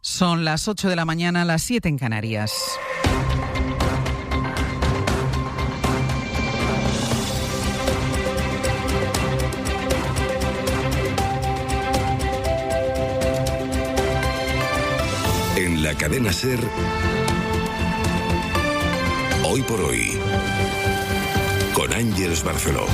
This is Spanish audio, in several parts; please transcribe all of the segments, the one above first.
Son las 8 de la mañana, las 7 en Canarias. En la cadena SER, Hoy por Hoy, con Ángeles Barceló.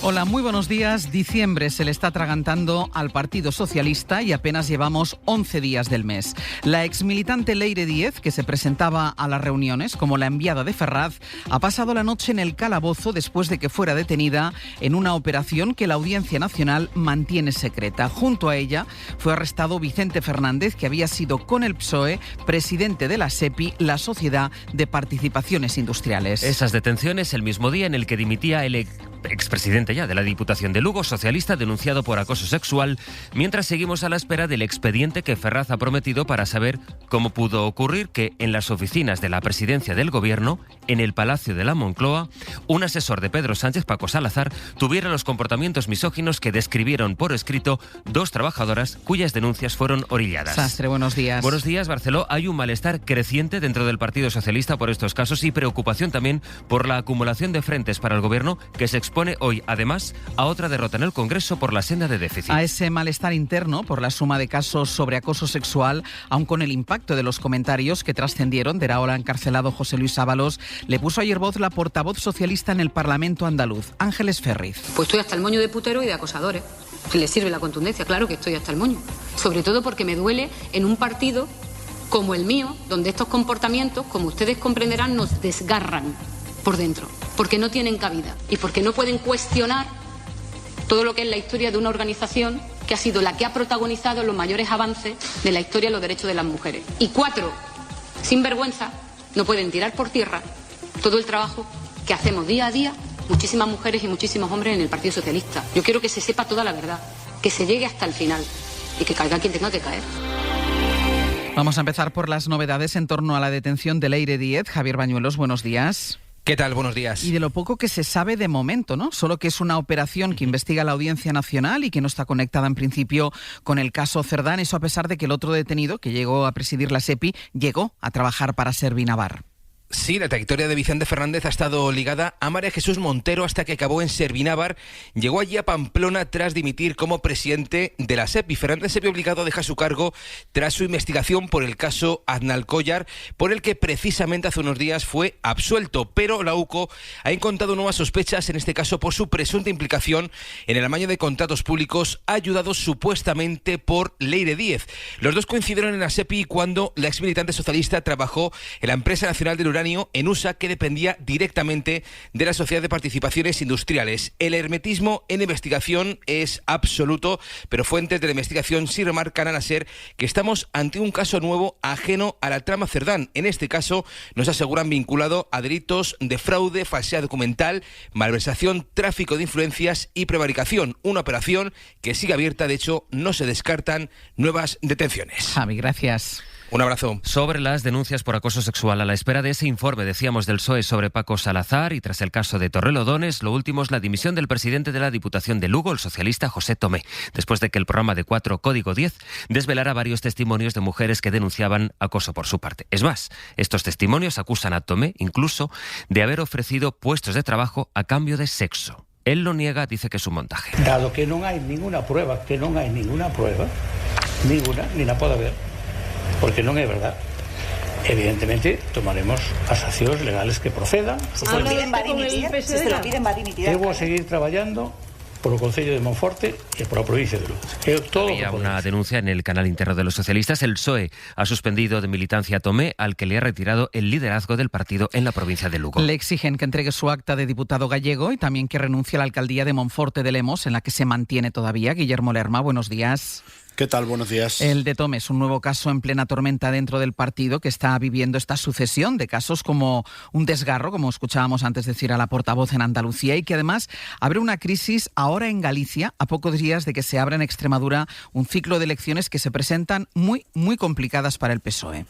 Hola, muy buenos días. Diciembre se le está atragantando al Partido Socialista y apenas llevamos 11 días del mes. La exmilitante Leire Díez, que se presentaba a las reuniones como la enviada de Ferraz, ha pasado la noche en el calabozo después de que fuera detenida en una operación que la Audiencia Nacional mantiene secreta. Junto a ella fue arrestado Vicente Fernández, que había sido con el PSOE presidente de la SEPI, la Sociedad de Participaciones Industriales. Esas detenciones el mismo día en el que dimitía el expresidente ya de la Diputación de Lugo, socialista, denunciado por acoso sexual, mientras seguimos a la espera del expediente que Ferraz ha prometido para saber cómo pudo ocurrir que en las oficinas de la presidencia del Gobierno, en el Palacio de la Moncloa, un asesor de Pedro Sánchez, Paco Salazar, tuviera los comportamientos misóginos que describieron por escrito dos trabajadoras cuyas denuncias fueron orilladas. Sastre, buenos días. Buenos días, Barceló. Hay un malestar creciente dentro del Partido Socialista por estos casos y preocupación también por la acumulación de frentes para el Gobierno que se expone hoy, además, a otra derrota en el Congreso por la senda de déficit. A ese malestar interno por la suma de casos sobre acoso sexual, aun con el impacto de los comentarios que trascendieron del ahora encarcelado José Luis Ábalos, le puso ayer voz la portavoz socialista en el Parlamento andaluz, Ángeles Ferriz. Pues estoy hasta el moño de putero y de acosadores. ¿Le sirve la contundencia? Claro que estoy hasta el moño. Sobre todo porque me duele en un partido como el mío, donde estos comportamientos, como ustedes comprenderán, nos desgarran por dentro, porque no tienen cabida y porque no pueden cuestionar todo lo que es la historia de una organización que ha sido la que ha protagonizado los mayores avances de la historia de los derechos de las mujeres. Y 4, sin vergüenza, no pueden tirar por tierra todo el trabajo que hacemos día a día muchísimas mujeres y muchísimos hombres en el Partido Socialista. Yo quiero que se sepa toda la verdad, que se llegue hasta el final y que caiga quien tenga que caer. Vamos a empezar por las novedades en torno a la detención de Leire Díez. Javier Bañuelos, buenos días. ¿Qué tal? Buenos días. Y de lo poco que se sabe de momento, ¿no? Solo que es una operación que investiga la Audiencia Nacional y que no está conectada en principio con el caso Cerdán, eso a pesar de que el otro detenido, que llegó a presidir la SEPI, llegó a trabajar para Servinavar. Sí, la trayectoria de Vicente Fernández ha estado ligada a María Jesús Montero hasta que acabó en Servinavar. Llegó allí a Pamplona tras dimitir como presidente de la SEPI. Fernández se vio obligado a dejar su cargo tras su investigación por el caso Aznalcóllar, por el que precisamente hace unos días fue absuelto. Pero la UCO ha encontrado nuevas sospechas, en este caso por su presunta implicación en el amaño de contratos públicos ayudados supuestamente por Leire Díez. Los dos coincidieron en la SEPI cuando la exmilitante socialista trabajó en la empresa nacional del uranio en USA, que dependía directamente de la Sociedad de Participaciones Industriales. El hermetismo en investigación es absoluto, pero fuentes de la investigación sí remarcan al ser que estamos ante un caso nuevo ajeno a la trama Cerdán. En este caso nos aseguran vinculado a delitos de fraude, falsedad documental, malversación, tráfico de influencias y prevaricación. Una operación que sigue abierta, de hecho no se descartan nuevas detenciones. Javi, gracias. Un abrazo. Sobre las denuncias por acoso sexual, a la espera de ese informe, decíamos, del PSOE sobre Paco Salazar y tras el caso de Torrelodones, lo último es la dimisión del presidente de la Diputación de Lugo, el socialista José Tomé, después de que el programa de 4 Código 10 desvelara varios testimonios de mujeres que denunciaban acoso por su parte. Es más, estos testimonios acusan a Tomé incluso de haber ofrecido puestos de trabajo a cambio de sexo. Él lo niega, dice que es un montaje. Dado que non hai ninguna prueba, ninguna, ni la pode haber, porque non é verdad. Evidentemente tomaremos as accións legales que procedan. Se lo piden, va a dimitir. Eu vou seguir traballando por o Concello de Monforte e por a provincia de Lugo. Había una denuncia en el canal interno de los socialistas. El PSOE ha suspendido de militancia a Tomé, al que le ha retirado el liderazgo del partido en la provincia de Lugo. Le exigen que entregue su acta de diputado gallego y también que renuncie a la alcaldía de Monforte de Lemos, en la que se mantiene todavía. Guillermo Lerma, buenos días. ¿Qué tal? Buenos días. El de Tomé es un nuevo caso en plena tormenta dentro del partido, que está viviendo esta sucesión de casos como un desgarro, como escuchábamos antes decir a la portavoz en Andalucía, y que además abre una crisis ahora en Galicia, a pocos días de que se abra en Extremadura un ciclo de elecciones que se presentan muy, muy complicadas para el PSOE.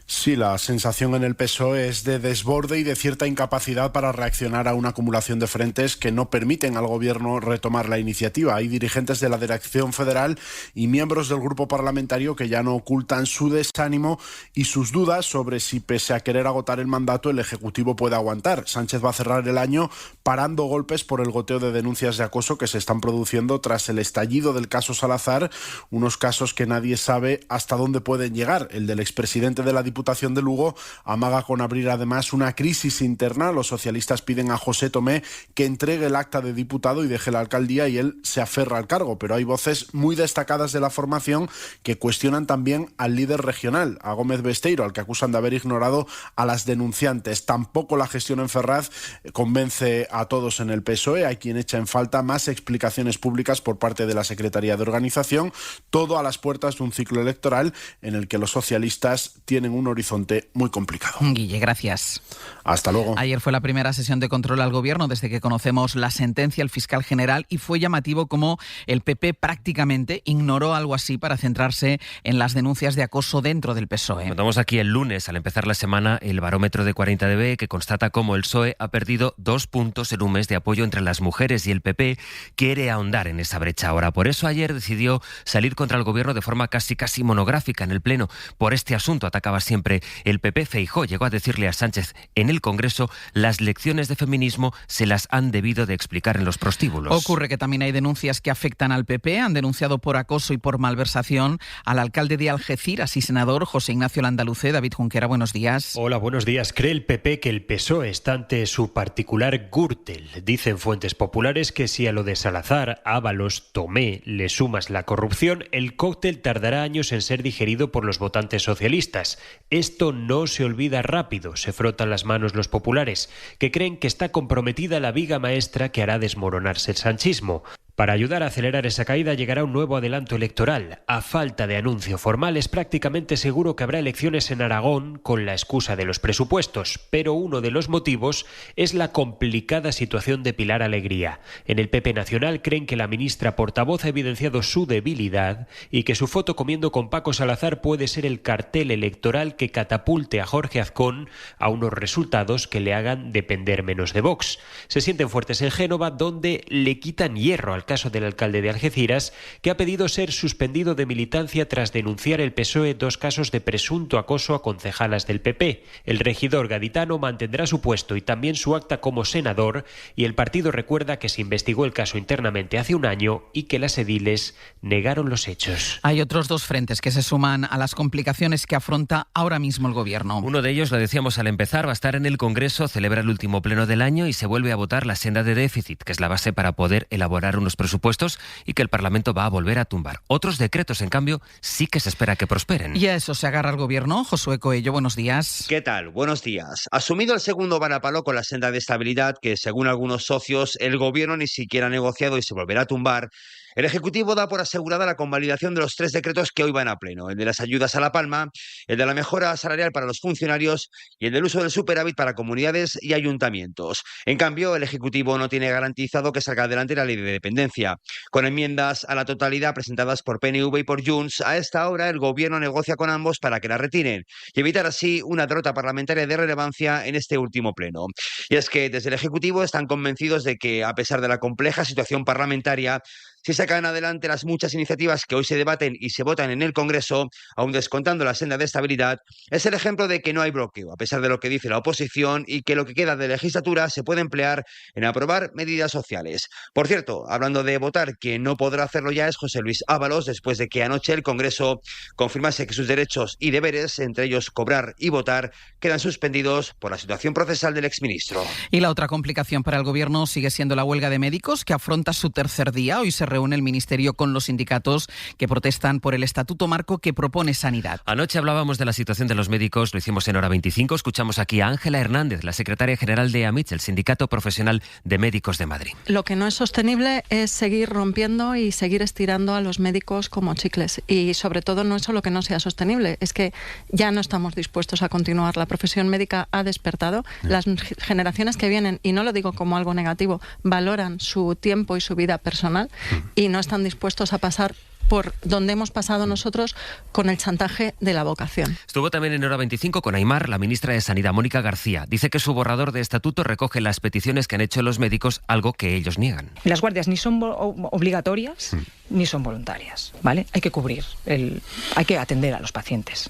Sí, la sensación en el PSOE es de desborde y de cierta incapacidad para reaccionar a una acumulación de frentes que no permiten al Gobierno retomar la iniciativa. Hay dirigentes de la Dirección Federal y miembros del grupo parlamentario que ya no ocultan su desánimo y sus dudas sobre si, pese a querer agotar el mandato, el Ejecutivo puede aguantar. Sánchez va a cerrar el año parando golpes por el goteo de denuncias de acoso que se están produciendo tras el estallido del caso Salazar, unos casos que nadie sabe hasta dónde pueden llegar. El del expresidente de la Diputación de Lugo amaga con abrir además una crisis interna. Los socialistas piden a José Tomé que entregue el acta de diputado y deje la alcaldía, y él se aferra al cargo, pero hay voces muy destacadas de la formación que cuestionan también al líder regional, a Gómez Besteiro, al que acusan de haber ignorado a las denunciantes. Tampoco la gestión en Ferraz convence a todos en el PSOE. Hay quien echa en falta más explicaciones públicas por parte de la Secretaría de Organización, todo a las puertas de un ciclo electoral en el que los socialistas tienen un horizonte muy complicado. Guille, gracias. Hasta luego. Ayer fue la primera sesión de control al Gobierno desde que conocemos la sentencia del fiscal general, y fue llamativo cómo el PP prácticamente ignoró algo así para centrarse en las denuncias de acoso dentro del PSOE. Contamos aquí el lunes, al empezar la semana, el barómetro de 40DB que constata cómo el PSOE ha perdido 2 puntos en un mes de apoyo entre las mujeres, y el PP quiere ahondar en esa brecha ahora. Por eso ayer decidió salir contra el Gobierno de forma casi monográfica en el Pleno. Por este asunto atacaba siempre el PP. Feijóo llegó a decirle a Sánchez en el Congreso: las lecciones de feminismo se las han debido de explicar en los prostíbulos. Ocurre que también hay denuncias que afectan al PP. Han denunciado por acoso y por malversación al alcalde de Algeciras y senador José Ignacio Landaluce. David Junquera, buenos días. Hola, buenos días. Cree el PP que el PSOE está ante su particular Gürtel. Dicen fuentes populares que si a lo de Salazar, Ábalos, Tomé le sumas la corrupción, el cóctel tardará años en ser digerido por los votantes socialistas. Esto no se olvida rápido, se frotan las manos los populares, que creen que está comprometida la viga maestra que hará desmoronarse el sanchismo. Para ayudar a acelerar esa caída llegará un nuevo adelanto electoral. A falta de anuncio formal, es prácticamente seguro que habrá elecciones en Aragón con la excusa de los presupuestos, pero uno de los motivos es la complicada situación de Pilar Alegría. En el PP Nacional creen que la ministra portavoz ha evidenciado su debilidad y que su foto comiendo con Paco Salazar puede ser el cartel electoral que catapulte a Jorge Azcón a unos resultados que le hagan depender menos de Vox. Se sienten fuertes en Génova, donde le quitan hierro al caso del alcalde de Algeciras, que ha pedido ser suspendido de militancia tras denunciar el PSOE 2 casos de presunto acoso a concejalas del PP. El regidor gaditano mantendrá su puesto y también su acta como senador, y el partido recuerda que se investigó el caso internamente hace un año y que las ediles negaron los hechos. Hay otros 2 frentes que se suman a las complicaciones que afronta ahora mismo el Gobierno. Uno de ellos, lo decíamos al empezar, va a estar en el Congreso, celebra el último pleno del año y se vuelve a votar la senda de déficit, que es la base para poder elaborar unos presupuestos y que el Parlamento va a volver a tumbar. Otros decretos, en cambio, sí que se espera que prosperen. Y a eso se agarra el Gobierno. Josué Coello, buenos días. ¿Qué tal? Buenos días. Asumido el segundo varapalo con la senda de estabilidad que, según algunos socios, el Gobierno ni siquiera ha negociado y se volverá a tumbar, el Ejecutivo da por asegurada la convalidación de los 3 decretos que hoy van a pleno: el de las ayudas a la palma, el de la mejora salarial para los funcionarios y el del uso del superávit para comunidades y ayuntamientos. En cambio, el Ejecutivo no tiene garantizado que salga adelante la ley de dependencia. Con enmiendas a la totalidad presentadas por PNV y por Junts, a esta hora el Gobierno negocia con ambos para que la retiren y evitar así una derrota parlamentaria de relevancia en este último pleno. Y es que desde el Ejecutivo están convencidos de que, a pesar de la compleja situación parlamentaria, si sacan adelante las muchas iniciativas que hoy se debaten y se votan en el Congreso, aún descontando la senda de estabilidad, es el ejemplo de que no hay bloqueo, a pesar de lo que dice la oposición, y que lo que queda de legislatura se puede emplear en aprobar medidas sociales. Por cierto, hablando de votar, quien no podrá hacerlo ya es José Luis Ábalos, después de que anoche el Congreso confirmase que sus derechos y deberes, entre ellos cobrar y votar, quedan suspendidos por la situación procesal del exministro. Y la otra complicación para el Gobierno sigue siendo la huelga de médicos, que afronta su tercer día. Hoy se reúne el Ministerio con los sindicatos que protestan por el estatuto marco que propone Sanidad. Anoche hablábamos de la situación de los médicos, lo hicimos en Hora 25. Escuchamos aquí a Ángela Hernández, la secretaria general de AMITS, el Sindicato Profesional de Médicos de Madrid. Lo que no es sostenible es seguir rompiendo y seguir estirando a los médicos como chicles. Y sobre todo no es solo que no sea sostenible, es que ya no estamos dispuestos a continuar. La profesión médica ha despertado. Las generaciones que vienen, y no lo digo como algo negativo, valoran su tiempo y su vida personal. y no están dispuestos a pasar por donde hemos pasado nosotros con el chantaje de la vocación. Estuvo también en Hora 25 con Aimar, la ministra de Sanidad, Mónica García. Dice que su borrador de estatuto recoge las peticiones que han hecho los médicos, algo que ellos niegan. Las guardias ni son obligatorias ni son voluntarias, ¿vale? Hay que cubrir, hay que atender a los pacientes.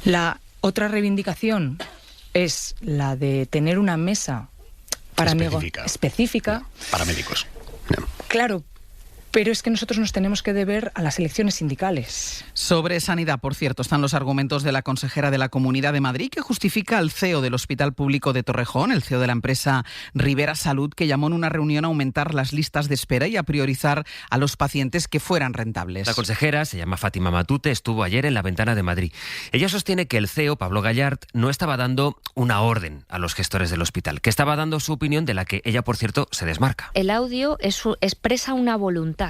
La otra reivindicación es la de tener una mesa específica para médicos. Claro, pero es que nosotros nos tenemos que deber a las elecciones sindicales. Sobre sanidad, por cierto, están los argumentos de la consejera de la Comunidad de Madrid que justifica al CEO del Hospital Público de Torrejón, el CEO de la empresa Rivera Salud, que llamó en una reunión a aumentar las listas de espera y a priorizar a los pacientes que fueran rentables. La consejera, se llama Fátima Matute, estuvo ayer en La Ventana de Madrid. Ella sostiene que el CEO, Pablo Gallard, no estaba dando una orden a los gestores del hospital, que estaba dando su opinión, de la que ella, por cierto, se desmarca. El audio expresa una voluntad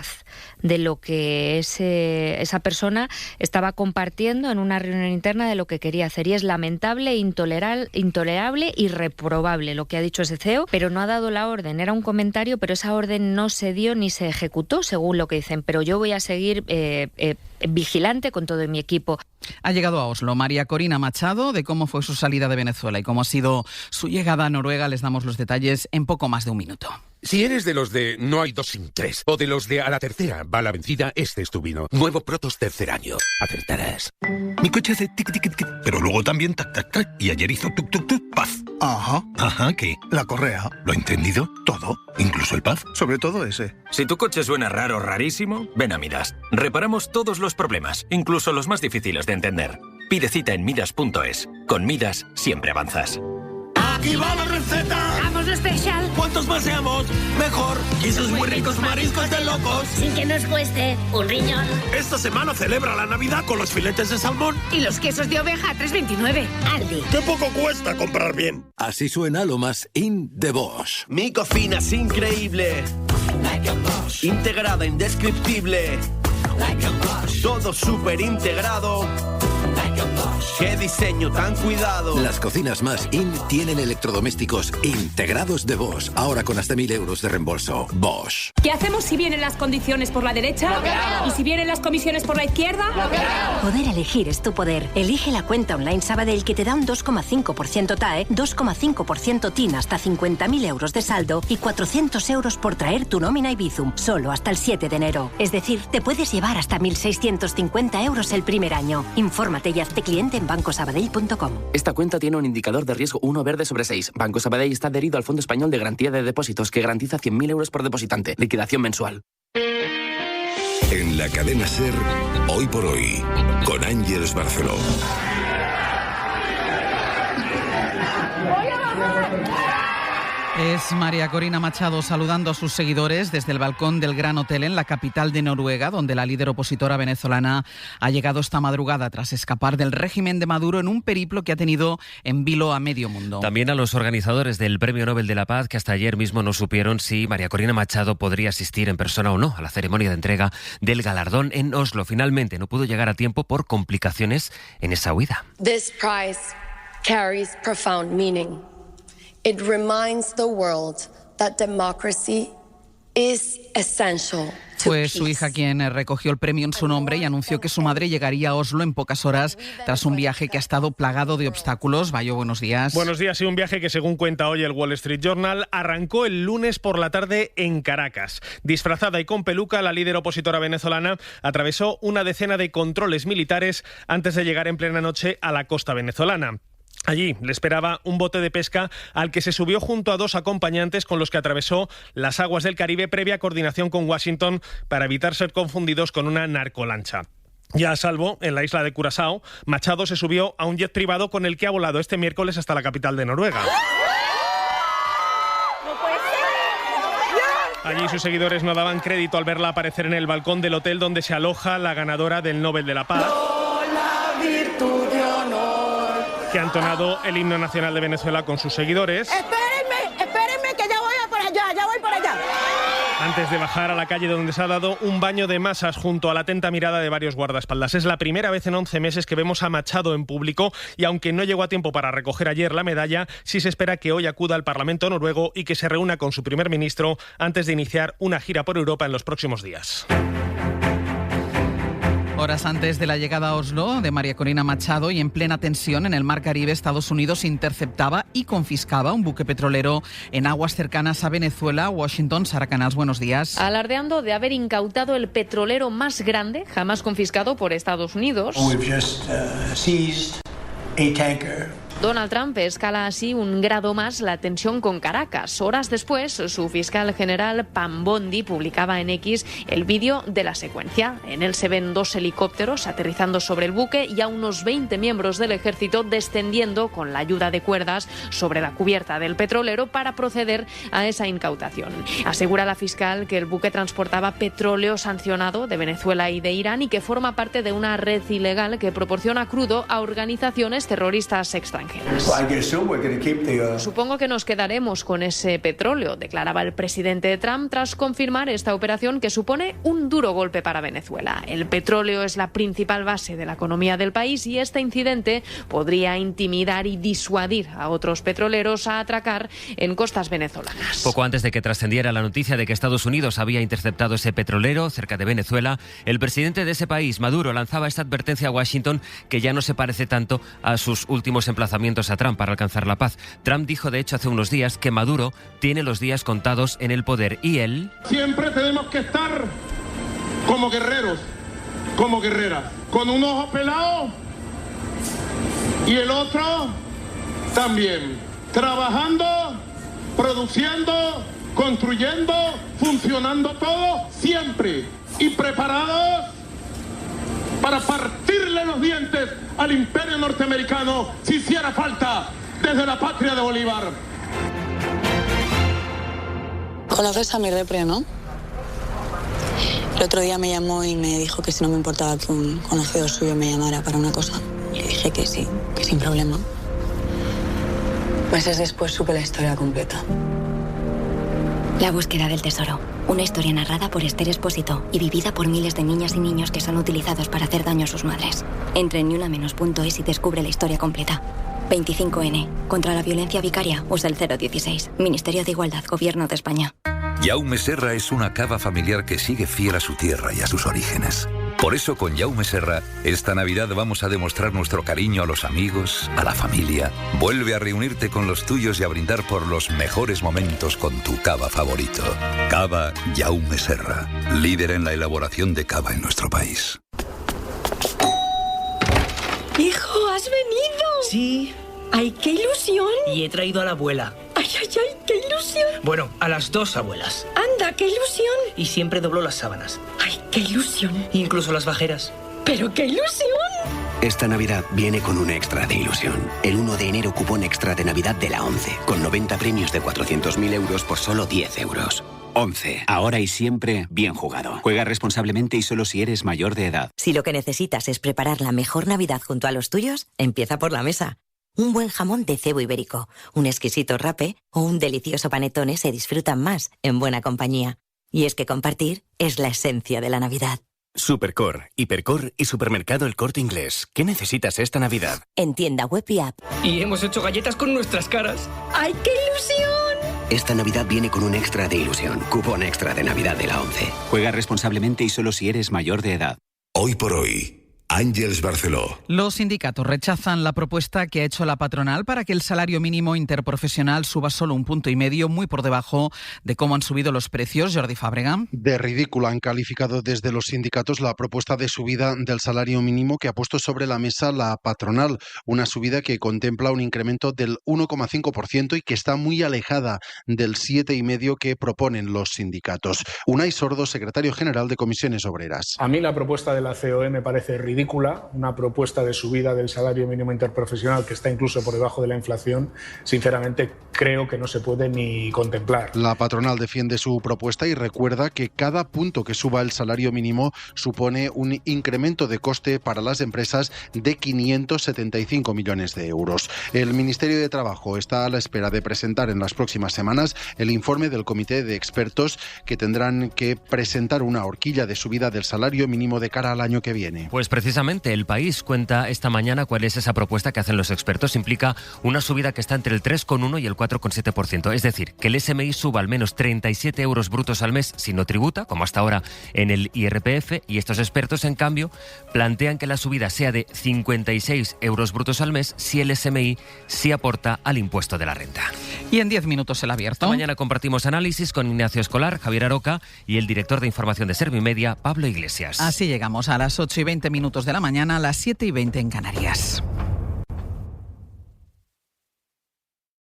de lo que esa persona estaba compartiendo en una reunión interna de lo que quería hacer, y es lamentable, intolerable y reprobable lo que ha dicho ese CEO, pero no ha dado la orden. Era un comentario, pero esa orden no se dio ni se ejecutó, según lo que dicen, pero yo voy a seguir vigilante con todo mi equipo. Ha llegado a Oslo María Corina Machado. De cómo fue su salida de Venezuela y cómo ha sido su llegada a Noruega les damos los detalles en poco más de un minuto. Si eres de los de no hay dos sin tres, o de los de a la tercera va la vencida, este es tu vino. Nuevo Protos tercer año. Acertarás. Mi coche hace tic tic tic, pero luego también tac tac tac, y ayer hizo tuk tuk tuk, paz. Ajá, ¿qué? La correa. ¿Lo ha entendido? Todo, incluso el paz. Sobre todo ese. Si tu coche suena raro, rarísimo, ven a Midas. Reparamos todos los problemas, incluso los más difíciles de entender. Pide cita en Midas.es. Con Midas siempre avanzas. ¡Aquí va la receta! ¡Vamos, lo especial! ¡Cuantos más seamos, mejor! ¡Y esos muy ricos mariscos de locos! Sin que nos cueste un riñón. Esta semana celebra la Navidad con los filetes de salmón y los quesos de oveja a 3,29. Aldi. ¡Qué poco cuesta comprar bien! Así suena lo más in de Bosch. Mi cocina es increíble. Like a Bosch. Integrada, indescriptible. Like a Bosch. Todo súper integrado. Like a Bosch. ¡Qué diseño tan cuidado! Las cocinas más in tienen electrodomésticos integrados de Bosch. Ahora con hasta 1.000 euros de reembolso. Bosch. ¿Qué hacemos si vienen las condiciones por la derecha? ¿Y si vienen las comisiones por la izquierda? Poder elegir es tu poder. Elige la cuenta online Sabadell, que te da un 2,5% TAE, 2,5% TIN hasta 50.000 euros de saldo y 400 euros por traer tu nómina y Bizum. Solo hasta el 7 de enero. Es decir, te puedes llevar hasta 1.650 euros el primer año. Infórmate y hazte cliente en bancosabadell.com. Esta cuenta tiene un indicador de riesgo 1 verde sobre 6. Banco Sabadell está adherido al Fondo Español de Garantía de Depósitos, que garantiza 100.000 euros por depositante. Liquidación mensual. En la cadena SER, Hoy por Hoy, con Ángeles Barceló. Es María Corina Machado saludando a sus seguidores desde el balcón del Gran Hotel en la capital de Noruega, donde la líder opositora venezolana ha llegado esta madrugada tras escapar del régimen de Maduro en un periplo que ha tenido en vilo a medio mundo. También a los organizadores del Premio Nobel de la Paz, que hasta ayer mismo no supieron si María Corina Machado podría asistir en persona o no a la ceremonia de entrega del galardón en Oslo. Finalmente no pudo llegar a tiempo por complicaciones en esa huida. This prize carries profound meaning. It reminds the world that democracy is essential. Fue su hija quien recogió el premio en su nombre y anunció que su madre llegaría a Oslo en pocas horas tras un viaje que ha estado plagado de obstáculos. Bayo, buenos días. Buenos días, y un viaje que, según cuenta hoy el Wall Street Journal, arrancó el lunes por la tarde en Caracas. Disfrazada y con peluca, la líder opositora venezolana atravesó una decena de controles militares antes de llegar en plena noche a la costa venezolana. Allí le esperaba un bote de pesca al que se subió junto a dos acompañantes con los que atravesó las aguas del Caribe previa coordinación con Washington para evitar ser confundidos con una narcolancha. Ya a salvo, en la isla de Curazao, Machado se subió a un jet privado con el que ha volado este miércoles hasta la capital de Noruega. Allí sus seguidores no daban crédito al verla aparecer en el balcón del hotel donde se aloja la ganadora del Nobel de la Paz, que ha entonado el himno nacional de Venezuela con sus seguidores. Espérenme, que ya voy por allá. Han antes de bajar a la calle donde se ha dado un baño de masas junto a la atenta mirada de varios guardaespaldas. Es la primera vez en 11 meses que vemos a Machado en público y aunque no llegó a tiempo para recoger ayer la medalla, sí se espera que hoy acuda al Parlamento noruego y que se reúna con su primer ministro antes de iniciar una gira por Europa en los próximos días. Horas antes de la llegada a Oslo de María Corina Machado y en plena tensión en el Mar Caribe, Estados Unidos interceptaba y confiscaba un buque petrolero en aguas cercanas a Venezuela. Washington, Sara Canals, buenos días. Alardeando de haber incautado el petrolero más grande jamás confiscado por Estados Unidos. Donald Trump escala así un grado más la tensión con Caracas. Horas después, su fiscal general Pam Bondi publicaba en X el vídeo de la secuencia. En él se ven 2 helicópteros aterrizando sobre el buque y a unos 20 miembros del ejército descendiendo con la ayuda de cuerdas sobre la cubierta del petrolero para proceder a esa incautación. Asegura la fiscal que el buque transportaba petróleo sancionado de Venezuela y de Irán y que forma parte de una red ilegal que proporciona crudo a organizaciones terroristas extranjeras. Supongo que nos quedaremos con ese petróleo, declaraba el presidente Trump tras confirmar esta operación que supone un duro golpe para Venezuela. El petróleo es la principal base de la economía del país y este incidente podría intimidar y disuadir a otros petroleros a atracar en costas venezolanas. Poco antes de que trascendiera la noticia de que Estados Unidos había interceptado ese petrolero cerca de Venezuela, el presidente de ese país, Maduro, lanzaba esta advertencia a Washington que ya no se parece tanto a sus últimos emplazamientos a Trump para alcanzar la paz. Trump dijo de hecho hace unos días que Maduro tiene los días contados en el poder y él... Siempre tenemos que estar como guerreros, como guerreras, con un ojo pelado y el otro también, trabajando, produciendo, construyendo, funcionando todo siempre y preparados para partirle los dientes al imperio norteamericano si hiciera falta desde la patria de Bolívar. Conoces a mi repre, ¿no? El otro día me llamó y me dijo que si no me importaba que un conocido suyo me llamara para una cosa. Le dije que sí, que sin problema. Meses después supe la historia completa. La búsqueda del tesoro. Una historia narrada por Esther Espósito y vivida por miles de niñas y niños que son utilizados para hacer daño a sus madres. Entra en niunamenos.es y descubre la historia completa. 25N. Contra la violencia vicaria. Usa el 016. Ministerio de Igualdad. Gobierno de España. Jaume Serra es una cava familiar que sigue fiel a su tierra y a sus orígenes. Por eso con Jaume Serra, esta Navidad vamos a demostrar nuestro cariño a los amigos, a la familia. Vuelve a reunirte con los tuyos y a brindar por los mejores momentos con tu cava favorito. Cava Jaume Serra, líder en la elaboración de cava en nuestro país. ¡Hijo, has venido! Sí. ¡Ay, qué ilusión! Y he traído a la abuela. ¡Ay, ay, ay, qué ilusión! Bueno, a las 2 abuelas. ¡Anda, qué ilusión! Y siempre dobló las sábanas. ¡Ay, qué ilusión! Incluso las bajeras. ¡Pero qué ilusión! Esta Navidad viene con un extra de ilusión. El 1 de enero cupón extra de Navidad de la ONCE, con 90 premios de 400.000 euros por solo 10 euros. ONCE, ahora y siempre bien jugado. Juega responsablemente y solo si eres mayor de edad. Si lo que necesitas es preparar la mejor Navidad junto a los tuyos, empieza por la mesa. Un buen jamón de cebo ibérico, un exquisito rape o un delicioso panetone se disfrutan más en buena compañía. Y es que compartir es la esencia de la Navidad. Supercor, Hipercor y Supermercado El Corte Inglés. ¿Qué necesitas esta Navidad? En tienda web y app. Y hemos hecho galletas con nuestras caras. ¡Ay, qué ilusión! Esta Navidad viene con un extra de ilusión. Cupón extra de Navidad de la ONCE. Juega responsablemente y solo si eres mayor de edad. Hoy por hoy. Ángeles Barceló. Los sindicatos rechazan la propuesta que ha hecho la patronal para que el salario mínimo interprofesional suba solo 1,5 puntos, muy por debajo de cómo han subido los precios. Jordi Fábrega. De ridícula han calificado desde los sindicatos la propuesta de subida del salario mínimo que ha puesto sobre la mesa la patronal. Una subida que contempla un incremento del 1,5% y que está muy alejada del 7,5% que proponen los sindicatos. Unai Sordo, secretario general de Comisiones Obreras. A mí la propuesta de la COE me parece ridícula ridícula, una propuesta de subida del salario mínimo interprofesional que está incluso por debajo de la inflación, sinceramente creo que no se puede ni contemplar. La patronal defiende su propuesta y recuerda que cada punto que suba el salario mínimo supone un incremento de coste para las empresas de 575 millones de euros. El Ministerio de Trabajo está a la espera de presentar en las próximas semanas el informe del comité de expertos que tendrán que presentar una horquilla de subida del salario mínimo de cara al año que viene. Pues precisamente El País cuenta esta mañana cuál es esa propuesta que hacen los expertos. Implica una subida que está entre el 3,1 y el 4,7%. Es decir, que el SMI suba al menos 37 euros brutos al mes si no tributa, como hasta ahora en el IRPF, y estos expertos, en cambio, plantean que la subida sea de 56 euros brutos al mes si el SMI sí aporta al impuesto de la renta. Y en 10 minutos el abierto. Esta mañana compartimos análisis con Ignacio Escolar, Javier Aroca y el director de información de Servimedia, Pablo Iglesias. Así llegamos a las 8:20 de la mañana, a las 7:20 en Canarias.